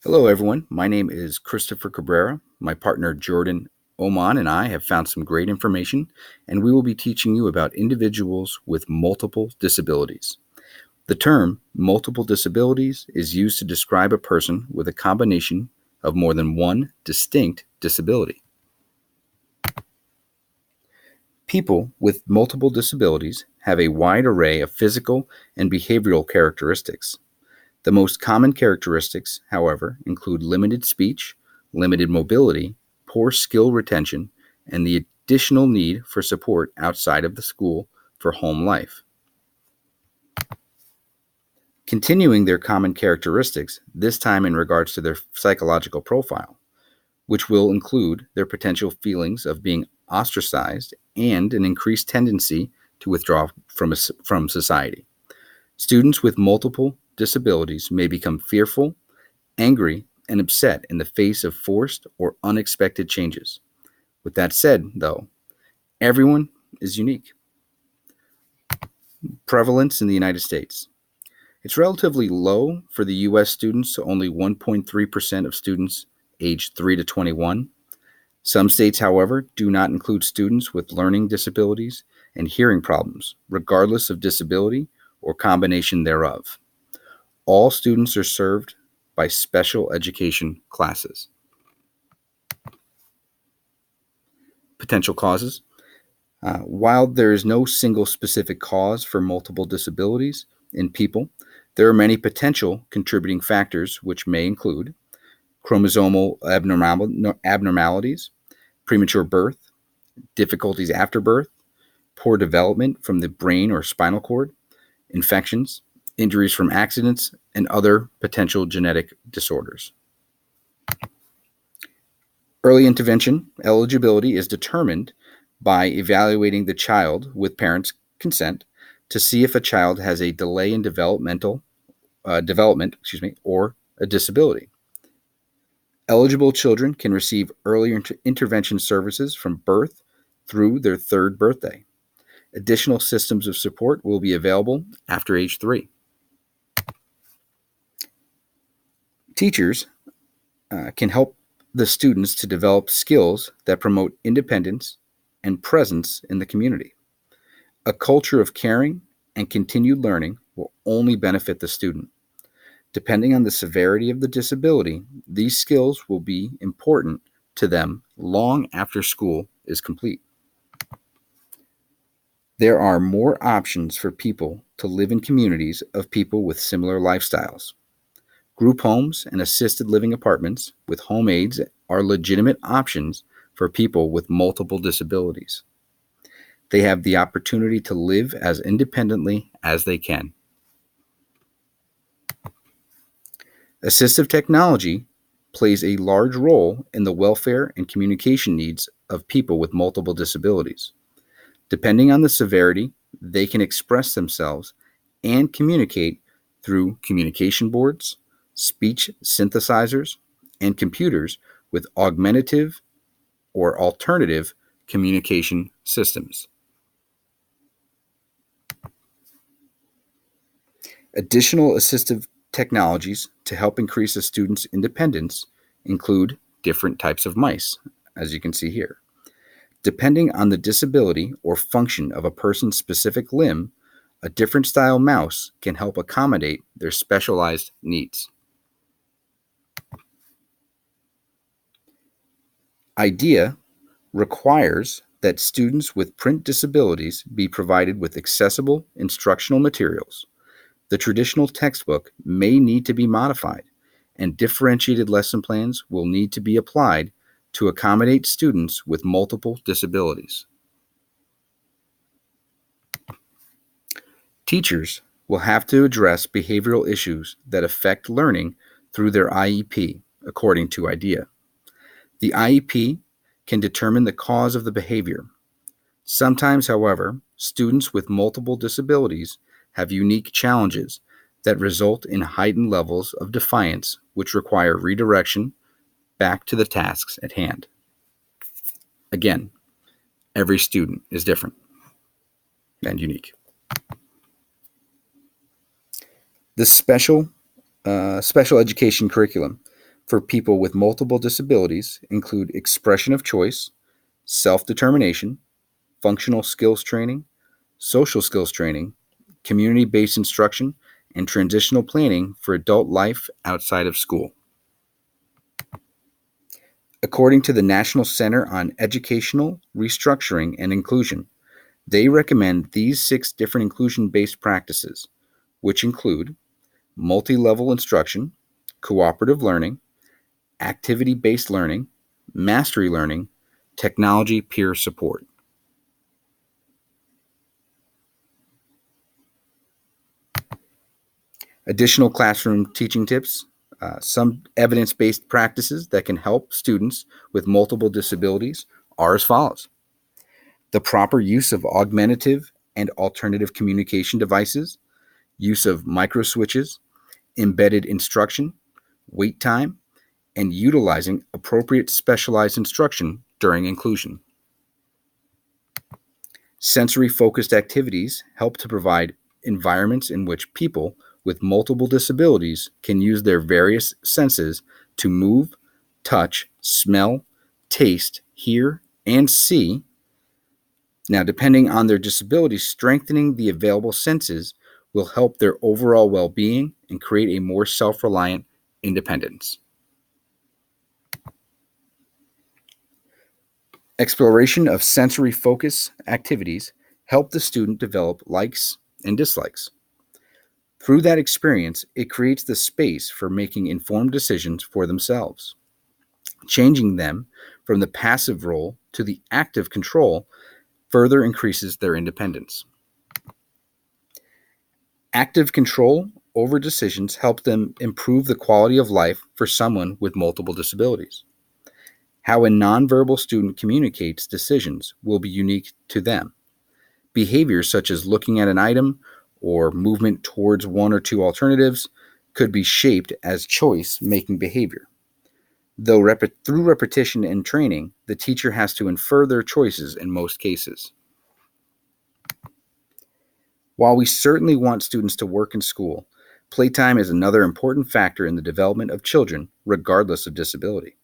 Hello, everyone. My name is Christopher Cabrera. My partner Jordan Oman and I have found some great information, and we will be teaching you about individuals with multiple disabilities. The term multiple disabilities is used to describe a person with a combination of more than one distinct disability. People with multiple disabilities have a wide array of physical and behavioral characteristics. The most common characteristics, however, include limited speech, limited mobility, poor skill retention, and the additional need for support outside of the school for home life. Continuing their common characteristics, this time in regards to their psychological profile, which will include their potential feelings of being ostracized and an increased tendency to withdraw from society. Students with multiple disabilities may become fearful, angry, and upset in the face of forced or unexpected changes. With that said, though, everyone is unique. Prevalence in the United States. It's relatively low for the U.S. students, only 1.3% of students aged 3 to 21. Some states, however, do not include students with learning disabilities and hearing problems, regardless of disability or combination thereof. All students are served by special education classes. Potential causes. While there is no single specific cause for multiple disabilities in people, there are many potential contributing factors which may include chromosomal abnormalities, premature birth, difficulties after birth, poor development from the brain or spinal cord, infections, injuries from accidents, and other potential genetic disorders. Early intervention eligibility is determined by evaluating the child with parents' consent to see if a child has a delay in development, or a disability. Eligible children can receive early intervention services from birth through their third birthday. Additional systems of support will be available after age 3. Teachers can help the students to develop skills that promote independence and presence in the community. A culture of caring and continued learning will only benefit the student. Depending on the severity of the disability, these skills will be important to them long after school is complete. There are more options for people to live in communities of people with similar lifestyles. Group homes and assisted living apartments with home aides are legitimate options for people with multiple disabilities. They have the opportunity to live as independently as they can. Assistive technology plays a large role in the welfare and communication needs of people with multiple disabilities. Depending on the severity, they can express themselves and communicate through communication boards, speech synthesizers, and computers with augmentative or alternative communication systems. Additional assistive technologies to help increase a student's independence include different types of mice, as you can see here. Depending on the disability or function of a person's specific limb, a different style mouse can help accommodate their specialized needs. IDEA requires that students with print disabilities be provided with accessible instructional materials. The traditional textbook may need to be modified, and differentiated lesson plans will need to be applied to accommodate students with multiple disabilities. Teachers will have to address behavioral issues that affect learning through their IEP, according to IDEA. The IEP can determine the cause of the behavior. Sometimes, however, students with multiple disabilities have unique challenges that result in heightened levels of defiance, which require redirection back to the tasks at hand. Again, every student is different and unique. The special education curriculum for people with multiple disabilities include expression of choice, self-determination, functional skills training, social skills training, community-based instruction, and transitional planning for adult life outside of school. According to the National Center on Educational Restructuring and Inclusion, they recommend these 6 different inclusion-based practices, which include multi-level instruction, cooperative learning, activity-based learning, mastery learning, technology peer support. Additional classroom teaching tips, some evidence-based practices that can help students with multiple disabilities are as follows. The proper use of augmentative and alternative communication devices, use of microswitches, embedded instruction, wait time, and utilizing appropriate specialized instruction during inclusion. Sensory-focused activities help to provide environments in which people with multiple disabilities can use their various senses to move, touch, smell, taste, hear, and see. Now, depending on their disability, strengthening the available senses will help their overall well-being and create a more self-reliant independence. Exploration of sensory focus activities help the student develop likes and dislikes. Through that experience, it creates the space for making informed decisions for themselves. Changing them from the passive role to the active control further increases their independence. Active control over decisions helps them improve the quality of life for someone with multiple disabilities. How a nonverbal student communicates decisions will be unique to them. Behaviors such as looking at an item or movement towards one or two alternatives could be shaped as choice-making behavior. Though through repetition and training, the teacher has to infer their choices in most cases. While we certainly want students to work in school, playtime is another important factor in the development of children, regardless of disability.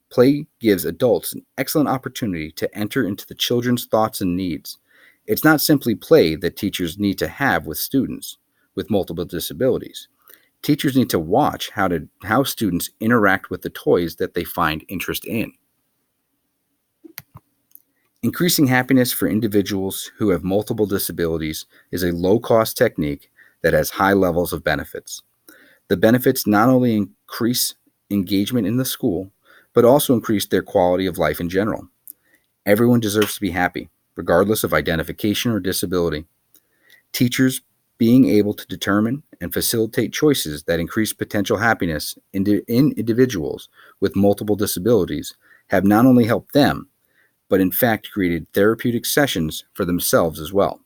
Play gives adults an excellent opportunity to enter into the children's thoughts and needs. It's not simply play that teachers need to have with students with multiple disabilities. Teachers need to watch how students interact with the toys that they find interest in. Increasing happiness for individuals who have multiple disabilities is a low-cost technique that has high levels of benefits. The benefits not only increase engagement in the school, but also increase their quality of life in general. Everyone deserves to be happy, regardless of identification or disability. Teachers being able to determine and facilitate choices that increase potential happiness in individuals with multiple disabilities have not only helped them, but in fact created therapeutic sessions for themselves as well.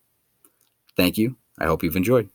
Thank you. I hope you've enjoyed.